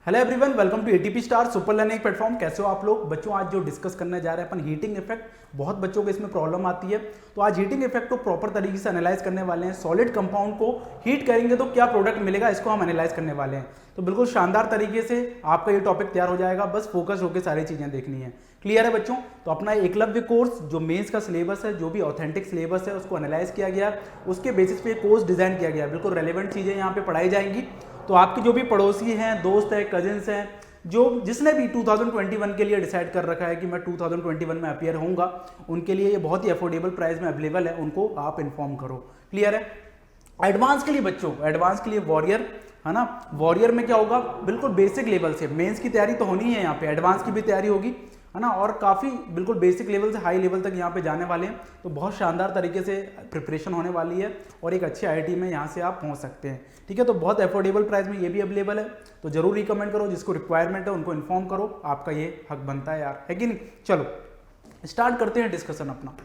Hello everyone, welcome to ATP star super learning platform. कैसे हो आप लोग बच्चों? आज जो डिस्कस करने जा रहे हैं अपन हीटिंग इफेक्ट, बहुत बच्चों को इसमें प्रॉब्लम आती है। तो आज हीटिंग इफेक्ट को प्रॉपर तरीके से एनालाइज करने वाले हैं। सॉलिड कंपाउंड को हीट करेंगे तो क्या प्रोडक्ट मिलेगा, इसको हम एनालाइज करने वाले हैं। तो बिल्कुल शानदार तरीके से आपका ये टॉपिक तैयार हो जाएगा, बस फोकस होकर सारी चीजें देखनी है। क्लियर है बच्चों? तो अपना एकलव्य कोर्स जो मेंस का सिलेबस है, जो भी ऑथेंटिक सिलेबस है, उसको एनालाइज किया गया, उसके बेसिस पे कोर्स डिजाइन किया गया। बिल्कुल रेलेवेंट चीजें यहाँ पे पढ़ाई जाएंगी। तो आपके जो भी पड़ोसी हैं, दोस्त हैं, कजिन्स हैं, जो जिसने भी 2021 के लिए डिसाइड कर रखा है कि मैं 2021 में अपीयर होऊंगा, उनके लिए ये बहुत ही अफोर्डेबल प्राइस में अवेलेबल है, उनको आप इन्फॉर्म करो। क्लियर है? एडवांस के लिए बच्चों, एडवांस के लिए वॉरियर है ना। वॉरियर में क्या होगा, बिल्कुल बेसिक लेवल से मेंस की तैयारी तो होनी है, यहाँ पे एडवांस की भी तैयारी होगी है ना, और काफ़ी बिल्कुल बेसिक लेवल से हाई लेवल तक यहाँ पे जाने वाले हैं। तो बहुत शानदार तरीके से प्रिपरेशन होने वाली है और एक अच्छी आईआईटी में यहाँ से आप पहुँच सकते हैं। ठीक है, तो बहुत अफोर्डेबल प्राइस में ये भी अवेलेबल है। तो जरूर रिकमेंड करो, जिसको रिक्वायरमेंट है उनको इन्फॉर्म करो, आपका ये हक बनता है यार, है कि नहीं। चलो स्टार्ट करते हैं डिस्कशन अपना।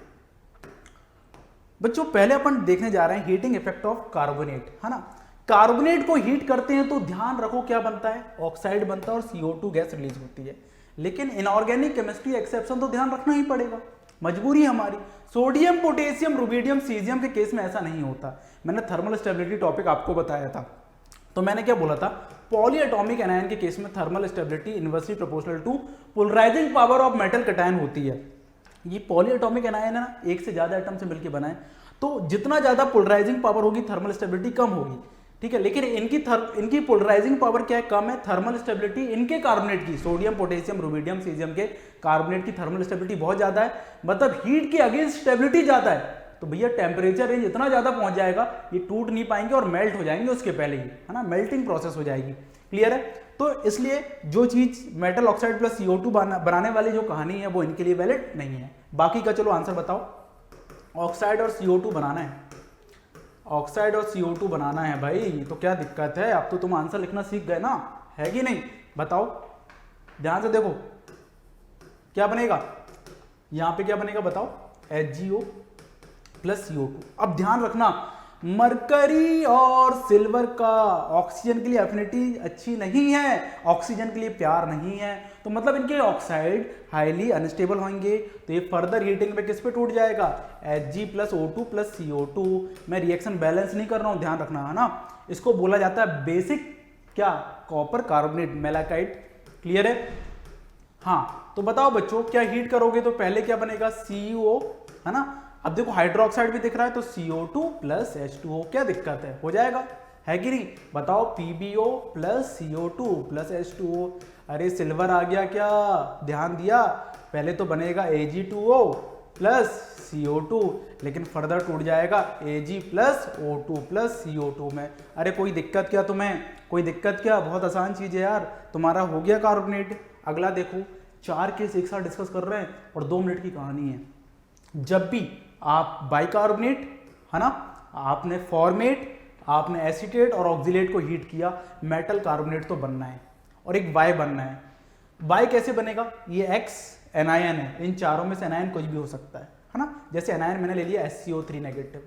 बच्चों पहले अपन देखने जा रहे हैं हीटिंग इफेक्ट ऑफ कार्बोनेट, है ना। कार्बोनेट को हीट करते हैं तो ध्यान रखो क्या बनता है, ऑक्साइड बनता है और CO2 गैस रिलीज होती है। लेकिन इनऑर्गेनिक केमिस्ट्री एक्सेप्शन तो ध्यान रखना ही पड़ेगा, मजबूरी है हमारी। सोडियम, पोटेशियम, रुबिडियम, सीजियम के केस में ऐसा नहीं होता। मैंने थर्मल स्टेबिलिटी टॉपिक आपको बताया था, तो मैंने क्या बोला था, पॉलीएटॉमिक एनायन के केस में thermal stability inversely proportional to polarising power of metal cation होती है। ये पॉलीएटॉमिक एनायन है ना, एक से ज्यादा एटम से मिलकर बना है, तो जितना ज्यादा पोलराइजिंग पावर होगी थर्मल स्टेबिलिटी कम होगी। ठीक है, लेकिन इनकी पोलराइजिंग पावर क्या है, कम है। थर्मल स्टेबिलिटी इनके कार्बोनेट की, सोडियम, पोटेशियम, रुबिडियम, सीजियम के कार्बोनेट की थर्मल स्टेबिलिटी बहुत ज्यादा है, मतलब हीट के अगेंस्ट स्टेबिलिटी ज्यादा है। तो भैया टेम्परेचर रेंज इतना ज्यादा पहुंच जाएगा, ये टूट नहीं पाएंगे और मेल्ट हो जाएंगे उसके पहले ही, है ना, मेल्टिंग प्रोसेस हो जाएगी। क्लियर है? तो इसलिए जो चीज मेटल ऑक्साइड प्लस CO2 बनाने वाली जो कहानी है वो इनके लिए वैलिड नहीं है। बाकी का चलो आंसर बताओ। ऑक्साइड और CO2 बनाना है, ऑक्साइड और CO2 बनाना है भाई, तो क्या दिक्कत है? अब तो तुम आंसर लिखना सीख गए ना, है कि नहीं? बताओ ध्यान से देखो क्या बनेगा, यहां पे क्या बनेगा बताओ, HgO प्लस CO2। अब ध्यान रखना, मरकरी और सिल्वर का ऑक्सीजन के लिए एफिनिटी अच्छी नहीं है, ऑक्सीजन के लिए प्यार नहीं है, तो मतलब इनके ऑक्साइड हाईली अनस्टेबल होंगे। तो ये फर्दर हीटिंग पे किस पे टूट जाएगा, Hg plus O2 plus CO2। मैं रिएक्शन बैलेंस नहीं कर रहा हूं, ध्यान रखना है ना। इसको बोला जाता है बेसिक क्या, कॉपर कार्बोनेट, मेलाकाइट। क्लियर है? हाँ, तो बताओ बच्चों, क्या हीट करोगे तो पहले क्या बनेगा, CO, है ना। अब देखो हाइड्रोक्साइड भी दिख रहा है, तो CO2 प्लस H2O, क्या दिक्कत है, हो जाएगा, है कि नहीं? बताओ PbO plus CO2 plus H2O। अरे सिल्वर आ गया क्या, ध्यान दिया? पहले तो बनेगा Ag2O प्लस CO2, लेकिन फर्दर टूट जाएगा Ag plus O2 plus CO2 में। अरे कोई दिक्कत क्या तुम्हें, कोई दिक्कत क्या? बहुत आसान चीज है यार, तुम्हारा हो गया कार्बोनेट। अगला देखो, 4 केस एक साथ डिस्कस कर रहे हैं और 2 मिनट की कहानी है। जब भी आप बाइकार्बोनेट, है ना, आपने फॉर्मेट, आपने एसीटेट और ऑक्सिलेट को हीट किया, मेटल कार्बोनेट तो बनना है और एक बाय बनना है। बाय कैसे बनेगा, ये X एनायन है, इन चारों में से एनायन कुछ भी हो सकता है ना। जैसे एनायन मैंने ले लिया SCO3 नेगेटिव,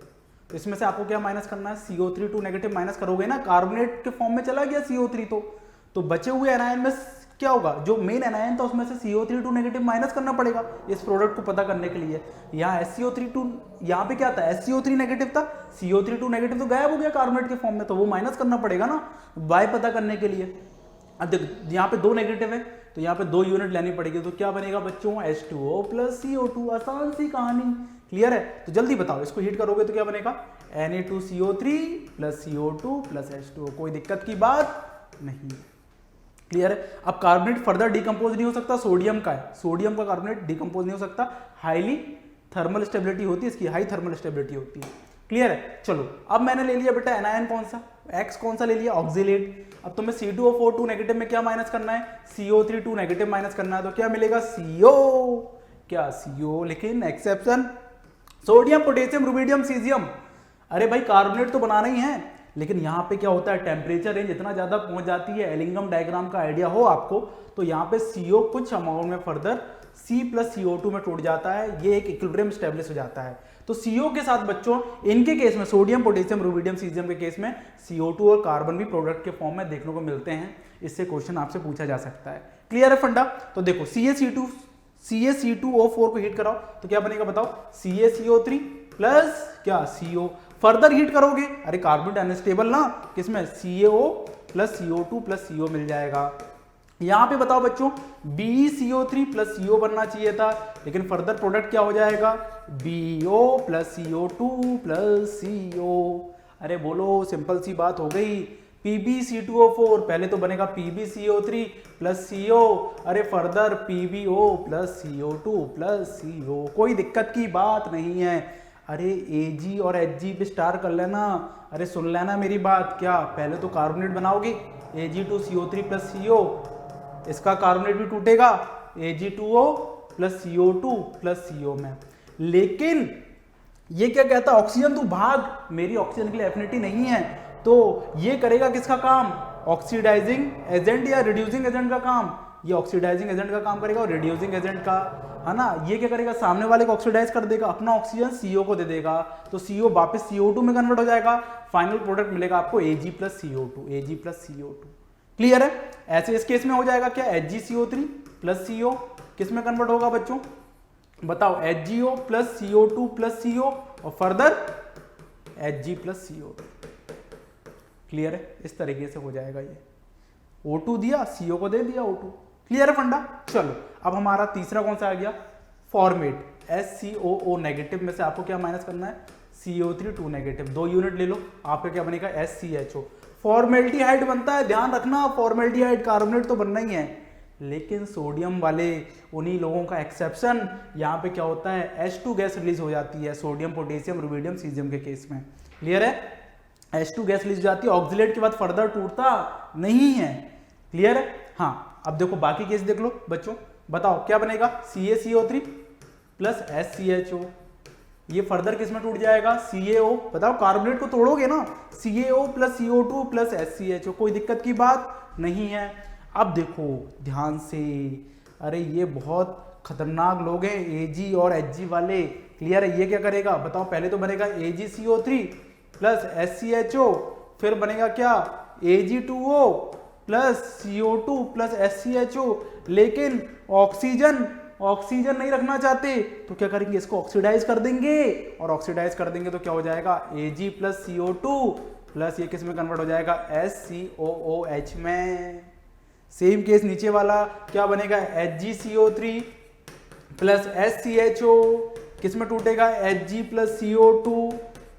तो इसमें से आपको क्या माइनस करना है, CO3 नेगेटिव माइनस करोगे ना, कार्बोनेट के फॉर्म में चला गया CO3, तो बचे हुए एनायन में क्या होगा, जो मेन एनायन था उसमें से CO3 नेगेटिव माइनस करना पड़ेगा इस प्रोडक्ट को पता करने के लिए। यहाँ SCO3, यहाँ पे क्या था, SCO3 नेगेटिव था, CO3 नेगेटिव तो गायब हो गया कार्बोनेट के फॉर्म में, तो वो माइनस करना पड़ेगा ना बाय पता करने के लिए। अब देखो यहाँ पे 2 नेगेटिव है, तो यहाँ पे 2 यूनिट लेनी पड़ेगी, तो क्या बनेगा बच्चों, H2O प्लस CO2। आसान सी कहानी। क्लियर है? तो जल्दी बताओ, इसको हीट करोगे तो क्या बनेगा, Na2CO3 plus CO2 plus H2O। कोई दिक्कत की बात नहीं। क्लियर है? अब कार्बोनेट फर्दर डिकम्पोज नहीं हो सकता, सोडियम का है, सोडियम का कार्बोनेट डिकम्पोज नहीं हो सकता, हाईली थर्मल स्टेबिलिटी होती है इसकी, हाई थर्मल स्टेबिलिटी होती है। क्लियर है? चलो अब मैंने ले लिया बेटा एनायन कौन सा, X कौन सा ले लिया, ऑक्सिलेट। अब तुम्हें C2O4 नेगेटिव में क्या माइनस करना है, CO3 नेगेटिव माइनस करना है, तो क्या मिलेगा, CO, क्या CO, लेकिन exception sodium, potassium, rubidium, caesium. अरे भाई कार्बोनेट तो बनाना ही है, लेकिन यहाँ पे क्या होता है, टेम्परेचर रेंज इतना ज्यादा पहुंच जाती है, एलिंगम डायग्राम का आइडिया हो आपको, तो यहाँ पे CO कुछ अमाउंट में फर्दर C प्लस CO2 में टूट जाता है, ये एक इक्विलिब्रियम स्टेब्लिश हो जाता है। तो CO के साथ बच्चों इनके केस में सोडियम, पोटेशियम, रुबिडियम, सीजियम के केस में CO2 और कार्बन भी प्रोडक्ट के फॉर्म में देखने को मिलते हैं। इससे क्वेश्चन आपसे पूछा जा सकता है। क्लियर है फंडा? तो देखो CaC2O4 को हीट कराओ तो क्या बनेगा बताओ, CaCO3 प्लस क्या CO। फर्दर हीट करोगे, अरे कार्बन अनस्टेबल ना, किसमें CaO plus CO2 plus CO मिल जाएगा। यहां पे बताओ बच्चों BeCO3 प्लस CO बनना चाहिए था, लेकिन फर्दर प्रोडक्ट क्या हो जाएगा, BO plus CO2 plus CO। अरे बोलो, सिंपल सी बात हो गई। PbC2O4 पहले तो बनेगा PbCO3 प्लस CO, अरे further PbO plus CO2 plus CO। कोई दिक्कत की बात नहीं है। अरे Ag और Hg पे स्टार कर लेना। अरे सुन लेना मेरी बात, क्या पहले तो कार्बोनेट बनाओगे Ag2CO3 प्लस CO, इसका कार्बोनेट भी टूटेगा Ag2O plus CO2 plus CO में। लेकिन ये क्या कहता है, ऑक्सीजन तू भाग, मेरी ऑक्सीजन के लिए एफिनिटी नहीं है, तो ये करेगा किसका काम, ऑक्सीडाइजिंग एजेंट या रिड्यूसिंग एजेंट का काम। ये ऑक्सीडाइजिंग एजेंट का काम करेगा और रिड्यूसिंग एजेंट का, है ना। ये क्या करेगा, सामने वाले को ऑक्सीडाइज कर देगा, अपना ऑक्सीजन CO को दे देगा, तो CO वापस CO2 में कन्वर्ट हो जाएगा। फाइनल प्रोडक्ट मिलेगा आपको Ag plus CO2, Ag plus CO2। Clear है? ऐसे इस केस में हो जाएगा क्या, HgCO3 प्लस CO किस में कन्वर्ट होगा बच्चों बताओ, HgO plus CO2 plus CO और further Hg plus CO2। Clear है? इस तरीके से हो जाएगा। ये O2 दिया, CO को दे दिया O2। क्लियर है फंडा? चलो अब हमारा तीसरा कौन सा आ गया, फॉर्मेट SCOO नेगेटिव में से आपको क्या माइनस करना है, CO3 2 नेगेटिव, 2 यूनिट ले लो, आपका क्या बनेगा SCHO। फॉर्मेल्डिहाइड बनता है, ध्यान रखना, फॉर्मेल्डिहाइड कार्बोनेट तो बनना ही है, लेकिन सोडियम वाले उन्हीं लोगों का एक्सेप्शन, यहाँ पे क्या होता है H2 गैस रिलीज हो जाती है, सोडियम पोटेशियम रुबिडियम सीजियम के केस में। क्लियर है? H2 गैस रिलीज हो जाती है, ऑक्सिलेट के बाद फर्दर टूटता नहीं है। क्लियर है? हाँ, अब देखो बाकी केस देख लो बच्चों, बताओ क्या बनेगा, CaCO3 प्लस SCHO, ये फर्दर किस में टूट जाएगा, CaO। बताओ कार्बोनेट को तोड़ोगे ना, CaO plus CO2 plus SCHO, कोई दिक्कत की बात नहीं है। अब देखो ध्यान से, अरे ये बहुत खतरनाक लोग हैं Ag और Hg वाले। क्लियर है? ये क्या करेगा बताओ, पहले तो बनेगा AgCO3 प्लस SCHO, फिर बनेगा क्या Ag2O plus CO2 plus SCHO, लेकिन ऑक्सीजन नहीं रखना चाहते तो क्या करेंगे, इसको ऑक्सीडाइज कर देंगे, और ऑक्सीडाइज कर देंगे तो क्या हो जाएगा Ag प्लस CO2 प्लस ये किस में कन्वर्ट हो जाएगा, SCOOH में। सेम केस नीचे वाला क्या बनेगा, HgCO3 प्लस SCHO, किस में टूटेगा, Hg plus CO2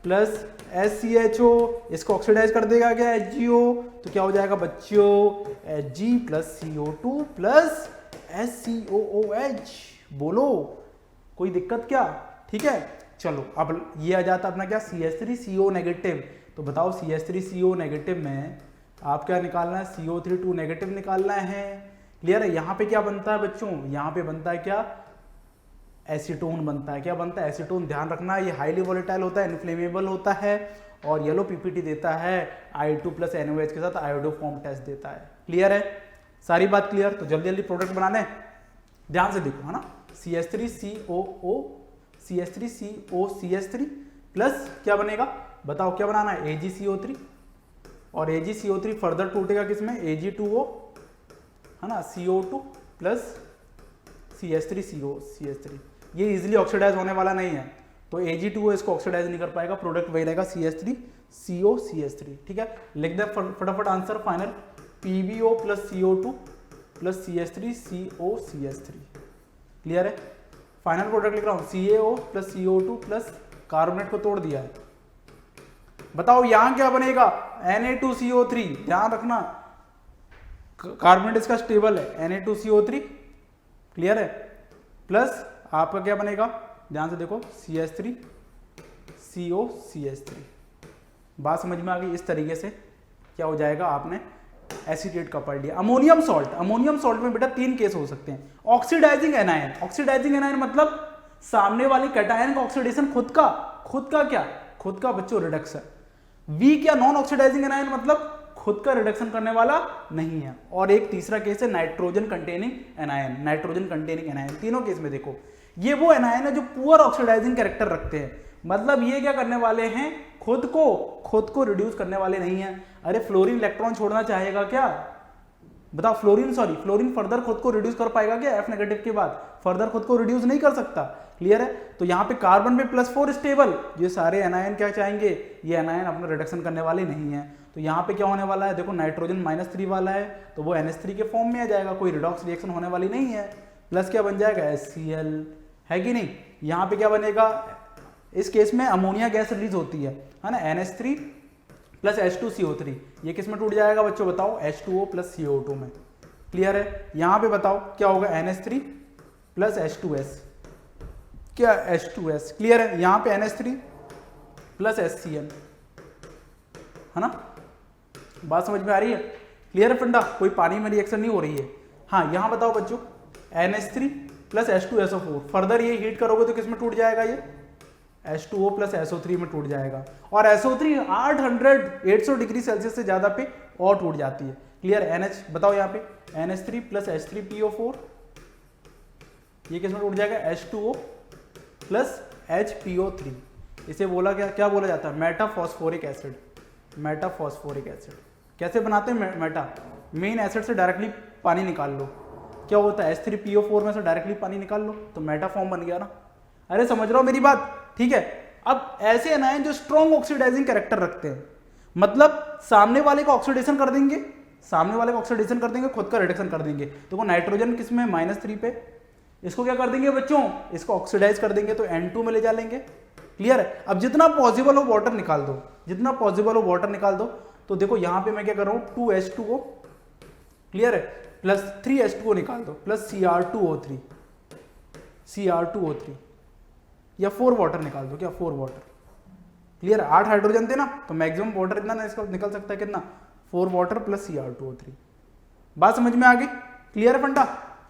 plus SCHO, इसको ऑक्सीडाइज कर देगा क्या HgO, तो क्या हो जाएगा बच्चों Hg plus CO2 plus SCOOH। बोलो कोई दिक्कत क्या? ठीक है, चलो अब ये आ जाता अपना क्या, CH3CO नेगेटिव। तो बताओ CH3CO नेगेटिव में आप क्या निकालना है, CO3 2 नेगेटिव निकालना है। क्लियर है? यहाँ पे क्या बनता है बच्चों, यहाँ पे बनता है क्या, एसीटोन बनता है। क्या बनता है, एसीटोन। ध्यान रखना ये हाईली वोलेटाइल होता है, इनफ्लेमेबल होता है, और येलो पीपीटी देता है I2 प्लस NOH के साथ आयोडोफॉर्म टेस्ट देता है। क्लियर है? सारी बात क्लियर? तो जल्दी जल्दी प्रोडक्ट बनाने, ध्यान से देखो, है ना। CH3COCH3 प्लस क्या बनेगा बताओ, क्या बनाना है, AgCO3, और AgCO3 फर्दर टूटेगा किसमें, Ag2O, है ना, CO2 प्लस CH3 ये इजीली ऑक्सीडाइज होने वाला नहीं है, तो Ag2O इसको ऑक्सीडाइज नहीं कर पाएगा, प्रोडक्ट वही रहेगा CH3CO ठीक है। लिख दे फटाफट answer final, PbO plus CO2 plus CH3CO clear है? फाइनल प्रोडक्ट लिख रहा हूं, CaO plus CO2 plus carbonate को तोड़ दिया है। बताओ यहां क्या बनेगा, Na2CO3। ध्यान रखना कार्बोनेट इसका स्टेबल है, Na2CO3। क्लियर है? प्लस आपका क्या बनेगा, ध्यान से देखो, CH3CO बात समझ में आ गई? इस तरीके से क्या हो जाएगा, आपने एसीटेट का पढ़ लिया। अमोनियम सॉल्ट में बेटा 3 केस हो सकते हैं। ऑक्सीडाइजिंग एनायन मतलब सामने वाली कैटायन का ऑक्सीडेशन खुद का बच्चों रिडक्शन। वीक या नॉन ऑक्सीडाइजिंग एनायन मतलब खुद का रिडक्शन करने वाला नहीं है। और एक तीसरा केस है नाइट्रोजन कंटेनिंग एनायन। तीनों केस में देखो, ये वो एनायन है जो पुअर ऑक्सीडाइजिंग कैरेक्टर रखते हैं, मतलब ये क्या करने वाले हैं, खुद को रिड्यूस करने वाले नहीं है। अरे फ्लोरीन इलेक्ट्रॉन छोड़ना चाहेगा क्या, बताओ फ्लोरीन फर्दर खुद को रिड्यूस कर पाएगा क्या F नेगेटिव के बाद? फर्दर खुद को रिड्यूस नहीं कर सकता। क्लियर है? तो यहाँ पे कार्बन में +4 स्टेबल, ये सारे एनायन क्या चाहेंगे, ये एनायन अपना रिडक्शन करने वाले नहीं है। तो यहाँ पे क्या होने वाला है, देखो नाइट्रोजन -3 वाला है तो वो NH3 के फॉर्म में आ जाएगा, कोई रिडॉक्स रिएक्शन होने वाली नहीं है। प्लस क्या बन जाएगा, HCl, है कि नहीं। यहाँ पे क्या बनेगा, इस केस में अमोनिया गैस रिलीज होती है ना, NH3 + H2CO3, ये किस में टूट जाएगा बच्चों बताओ, H2O + CO2 में। क्लियर है? यहाँ पे बताओ क्या होगा, NH3 + H2S, क्या H2S। क्लियर है? यहाँ पे NH3 + HCl, है ना, बात समझ में आ रही है? क्लियर है फंडा, कोई पानी में रिएक्शन नहीं हो रही है। हाँ यहाँ बताओ बच्चों, NH3 + H2SO4, फर्दर ये हीट करोगे तो किस में टूट जाएगा, ये H2O + SO3 में टूट जाएगा, और SO3 800 डिग्री सेल्सियस से ज्यादा पे और टूट जाती है। क्लियर? NH बताओ यहाँ पे NH3 + H3PO4, ये किस में टूट जाएगा, H2O + HPO3, इसे बोला क्या बोला जाता है, मेटाफॉस्फोरिक एसिड। मेटाफॉस्फोरिक एसिड कैसे बनाते हैं, मेटा मेन एसिड से डायरेक्टली पानी निकाल लो, क्या होता है H3PO4 में से डायरेक्टली पानी निकाल लो तो मेटा फॉर्म बन गया ना। अरे समझ रहे हो मेरी बात? ठीक है। अब ऐसे एनायन जो स्ट्रॉन्ग ऑक्सीडाइजिंग कैरेक्टर रखते हैं, मतलब सामने वाले का ऑक्सीडेशन कर देंगे, खुद का रिडक्शन कर देंगे। देखो नाइट्रोजन किस में, -3 पे, इसको क्या कर देंगे बच्चों, इसको ऑक्सीडाइज कर देंगे तो N2 में ले जा लेंगे। क्लियर है? अब जितना पॉसिबल हो वाटर निकाल दो, तो देखो यहां पे मैं क्या कर रहा हूं, 2H2O, क्लियर है, + 3H2O निकाल दो, + Cr2O3 या 4 वाटर निकाल दो, क्या 4 वाटर। क्लियर है? 8 हाइड्रोजन थे ना, तो मैक्सिमम वाटर इतना ना इसका निकल सकता है, कितना, 4 वाटर + Cr2O3। बात समझ में आ गई? क्लियर है फंडा?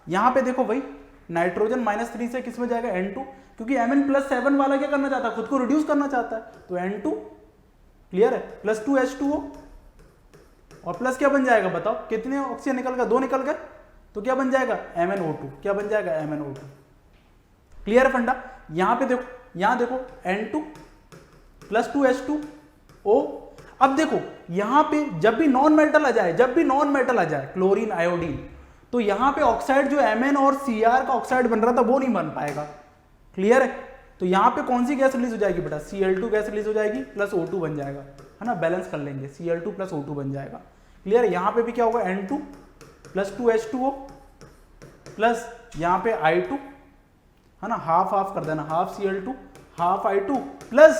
यहां पे देखो भाई, नाइट्रोजन -3 से किस में जाएगा, N2, क्योंकि Mn+7 वाला क्या करना चाहता है, खुद को रिड्यूस करना चाहता है, तो N2। क्लियर है? + 2H2O, और प्लस क्या बन जाएगा बताओ, कितने ऑक्सीजन निकल गए, 2 निकल गए, तो क्या बन जाएगा, MnO2, क्या बन जाएगा, MnO2। क्लियर है फंडा? यहां पे देखो, यहां देखो N2 + 2H2O। अब देखो यहां पे जब भी नॉन मेटल आ जाए, क्लोरीन, आयोडीन, तो यहां पे ऑक्साइड जो Mn और Cr का ऑक्साइड बन रहा था वो नहीं बन पाएगा। क्लियर है? तो यहां पे कौन सी गैस रिलीज हो जाएगी बेटा, Cl2 गैस रिलीज हो जाएगी, + O2 बन जाएगा, है ना, बैलेंस कर लेंगे, Cl2 + O2 बन जाएगा। क्लियर है? यहां पे भी क्या होगा, N2 + 2H2O प्लस यहां पे I2, है ना, हाफ कर देना, half Cl2 half I2 plus,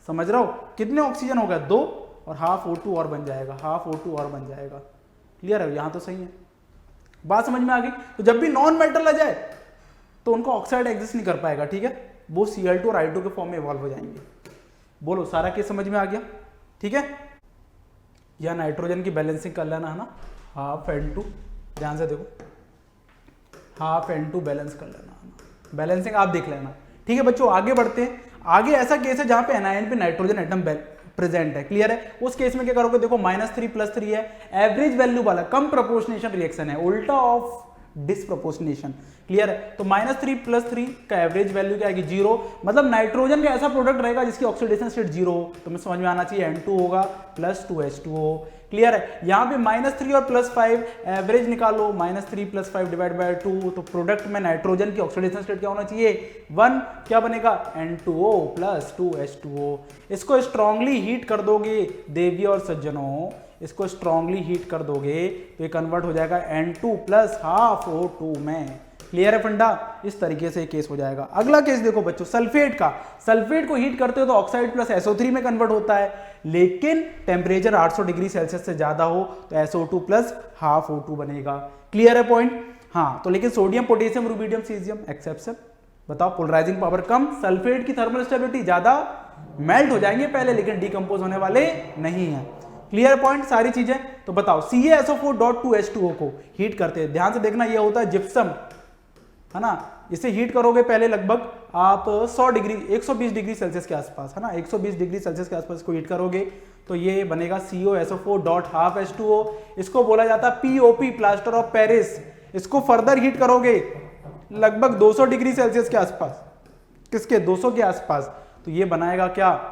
समझ रहे हो कितने ऑक्सीजन हो गया, 2, और हाफ O2 और बन जाएगा, क्लियर है? यहां तो सही है, बात समझ में आ गई। तो जब भी नॉन मेटल आ जाए तो उनको ऑक्साइड एग्जिस्ट नहीं कर पाएगा, ठीक है, वो Cl2 और I2 के फॉर्म में इवॉल्व हो जाएंगे। बोलो सारा केस समझ में आ गया? ठीक है। या नाइट्रोजन की बैलेंसिंग कर लेना, है ना, हाफ N2, ध्यान से देखो, हाफ N2 बैलेंस कर लेना, बैलेंसिंग आप देख लेना। ठीक है बच्चों, आगे बढ़ते हैं। आगे ऐसा केस है जहां पे एनायन पे नाइट्रोजन एटम प्रेजेंट है। क्लियर है? उस केस में क्या करोगे, देखो -3 + 3 है, एवरेज वैल्यू वाला कम प्रोपोर्शनेशन रिएक्शन है, उल्टा ऑफ डिसप्रोपोर्शनेशन। क्लियर है? तो -3 + 3 का एवरेज वैल्यू क्या आएगी, 0, मतलब नाइट्रोजन का ऐसा प्रोडक्ट रहेगा जिसकी ऑक्सीडेशन स्टेट 0 हो, तो हमें समझ में आना चाहिए N2 होगा + 2H2O। क्लियर है? यहां पे -3 और +5 एवरेज निकालो, -3 + 5 / 2, तो प्रोडक्ट में नाइट्रोजन की ऑक्सीडेशन स्टेट क्या होना चाहिए, 1, क्या बनेगा, N2O + 2H2O। इसको स्ट्रांगली हीट कर दोगे देवी और सज्जनों, इसको स्ट्रांगली हीट कर दोगे तो ये कन्वर्ट हो जाएगा N2 + ½ O2 में। क्लियर है फंडा? इस तरीके से केस हो जाएगा। अगला केस देखो बच्चों, सल्फेट का। सल्फेट को हीट करते हो तो ऑक्साइड + SO3 में कन्वर्ट होता है, लेकिन टेम्परेचर 800 डिग्री सेल्सियस से ज्यादा हो तो SO2 + ½ O2 बनेगा। क्लियर है पॉइंट? हाँ, तो लेकिन sodium, potassium, rubidium, caesium exception. बताओ, पोलराइजिंग पावर कम, सल्फेट की थर्मल स्टेबिलिटी ज्यादा, मेल्ट हो जाएंगे पहले लेकिन डिकम्पोज होने वाले नहीं है। क्लियर पॉइंट सारी चीजें? तो बताओ, CaSO4.2H2O को हीट करते हैं, ध्यान से देखना, ये होता है जिप्सम, है ना, इसे हीट करोगे पहले लगभग आप 100 डिग्री 120 डिग्री सेल्सियस के आसपास, है ना, 120 डिग्री सेल्सियस के आसपास इसको हीट करोगे तो ये बनेगा CaSO4.2H2O। इसको बोला जाता है POP, प्लास्टर ऑफ पेरिस। इसको फर्दर हीट करोगे लगभग 200 डिग्री सेल्सियस के आसपास, किसके, 200 के आसपास, तो ये बनाएगा क्या,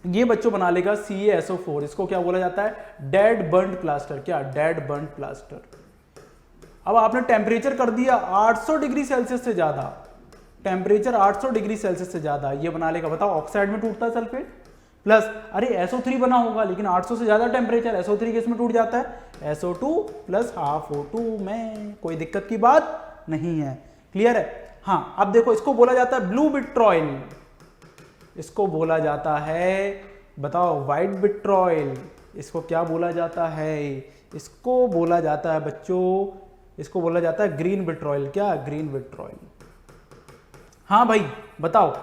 ये बच्चों बना लेगा CaSO4। इसको क्या बोला जाता है, डेड बर्न्ड प्लास्टर। क्या, डेड बर्न्ड प्लास्टर। अब आपने टेम्परेचर कर दिया 800 डिग्री सेल्सियस से ज्यादा, टेम्परेचर 800 डिग्री सेल्सियस से ज्यादा, ये बना लेगा। बताओ ऑक्साइड में टूटता है सल्फेट प्लस, अरे SO3 बना होगा लेकिन 800 से ज्यादा टेम्परेचर, SO3 किस में टूट जाता है, SO2 प्लस हाफ O2 में, कोई दिक्कत की बात नहीं है। क्लियर है। हाँ अब देखो इसको बोला जाता है ब्लू विट्रॉयल, इसको बोला जाता है, बताओ व्हाइट विट्रॉयल, इसको क्या बोला जाता है, इसको बोला जाता है बच्चों, इसको बोला जाता है ग्रीन विट्रॉयल। क्या, ग्रीन विट्रॉयल। हाँ भाई बताओ,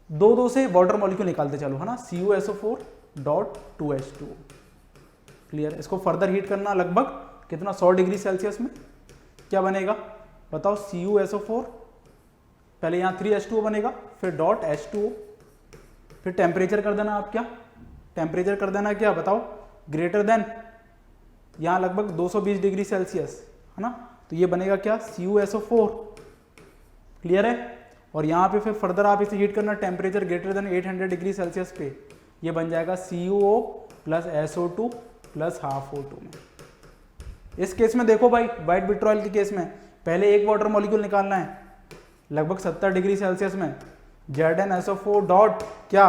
दो दो से वाटर मॉलिक्यूल निकालते चलो, है ना, CuSO4.2H2। क्लियर। इसको फर्दर हीट करना लगभग कितना, 100 डिग्री सेल्सियस में, क्या बनेगा बताओ, CuSO4, पहले यहाँ 3H2O बनेगा, फिर डॉट H2O, फिर टेम्परेचर कर देना आप, क्या टेम्परेचर कर देना, क्या बताओ, ग्रेटर देन, यहाँ लगभग 220 डिग्री सेल्सियस, है ना, तो ये बनेगा क्या, CuSO4। क्लियर है। और यहाँ पे फिर फर्दर आप इसे हीट करना temperature greater than 800 degree Celsius पे, ये बन जाएगा CuO plus SO2 plus half O2 में। इस केस में देखो भाई, व्हाइट विट्रॉयल के केस में पहले एक वाटर मॉलिक्यूल निकालना है लगभग 70 डिग्री सेल्सियस में, ZnSO4 डॉट क्या,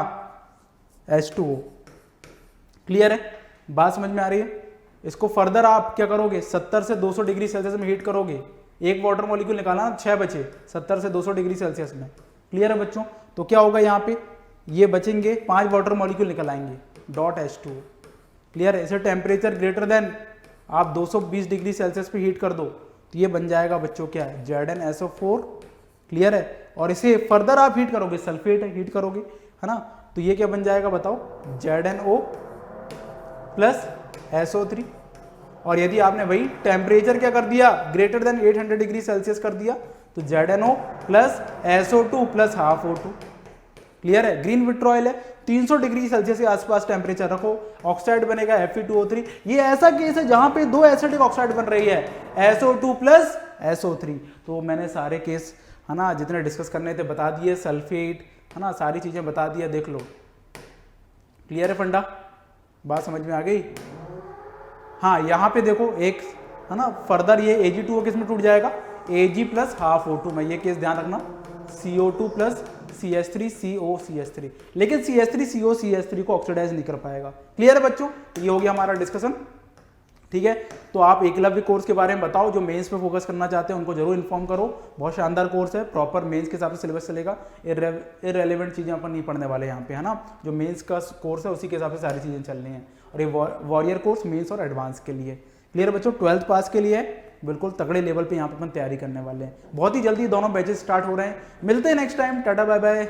H2O। क्लियर है, बात समझ में आ रही है। इसको फर्दर आप क्या करोगे, 70 से 200 डिग्री सेल्सियस में हीट करोगे, एक वाटर मॉलिक्यूल निकालना, 6 बचे, 70 से 200 डिग्री सेल्सियस में। क्लियर है बच्चों। तो क्या होगा यहाँ पे, ये बचेंगे 5 वाटर मॉलिक्यूल निकल आएंगे, डॉट H2O। क्लियर है। इसे टेम्परेचर ग्रेटर देन आप 220 डिग्री सेल्सियस पे हीट कर दो, तो ये बन जाएगा बच्चों क्या, ZnSO4। क्लियर है। और इसे फर्दर आप हीट करोगे, सल्फेट हीट करोगे, है ना, तो ये क्या बन जाएगा बताओ, ZnO प्लस SO3। और यदि आपने वही टेम्परेचर क्या कर दिया, ग्रेटर देन 800 डिग्री सेल्सियस कर दिया, तो ZnO plus SO2 plus half O2। Clear है। ग्रीन विट्रॉयल है, 300 डिग्री सेल्सियस के आसपास टेम्परेचर रखो, ऑक्साइड बनेगा Fe2O3। ये ऐसा केस है जहां पे 2 एसिडिक ऑक्साइड बन रही है, SO2 प्लस SO3। तो मैंने सारे केस, है ना, जितने डिस्कस करने थे बता दिए, सल्फेट, है ना, सारी चीजें बता दिया, देख लो। क्लियर है फंडा, बात समझ में आ गई। हाँ यहाँ पे देखो एक, है ना, फर्दर ये Ag2O किस में टूट जाएगा, Ag प्लस हाफ O2 में। ये केस ध्यान रखना, CO2 प्लस CH3COCH3, लेकिन CH3COCH3 को ऑक्सीडाइज नहीं कर पाएगा। क्लियर है बच्चों, ये हो गया हमारा डिस्कशन। ठीक है, तो आप एकलव्य कोर्स के बारे में बताओ, जो मेंस पे फोकस करना चाहते हैं उनको जरूर इन्फॉर्म करो। बहुत शानदार कोर्स है, प्रॉपर मेंस के हिसाब से सिलेबस चलेगा, इररेलेवेंट चीजें अपन नहीं पढ़ने वाले यहाँ पे, है ना। जो मेंस का कोर्स है उसी के हिसाब से सारी चीजें चलनी है। और ये वॉरियर कोर्स मेंस और एडवांस के लिए। क्लियर बच्चों, 12th पास के लिए बिल्कुल तगड़े लेवल पे यहाँ पे अपन तैयारी करने वाले हैं। बहुत ही जल्दी दोनों बैचेस स्टार्ट हो रहे हैं। मिलते हैं next time, tata bye bye.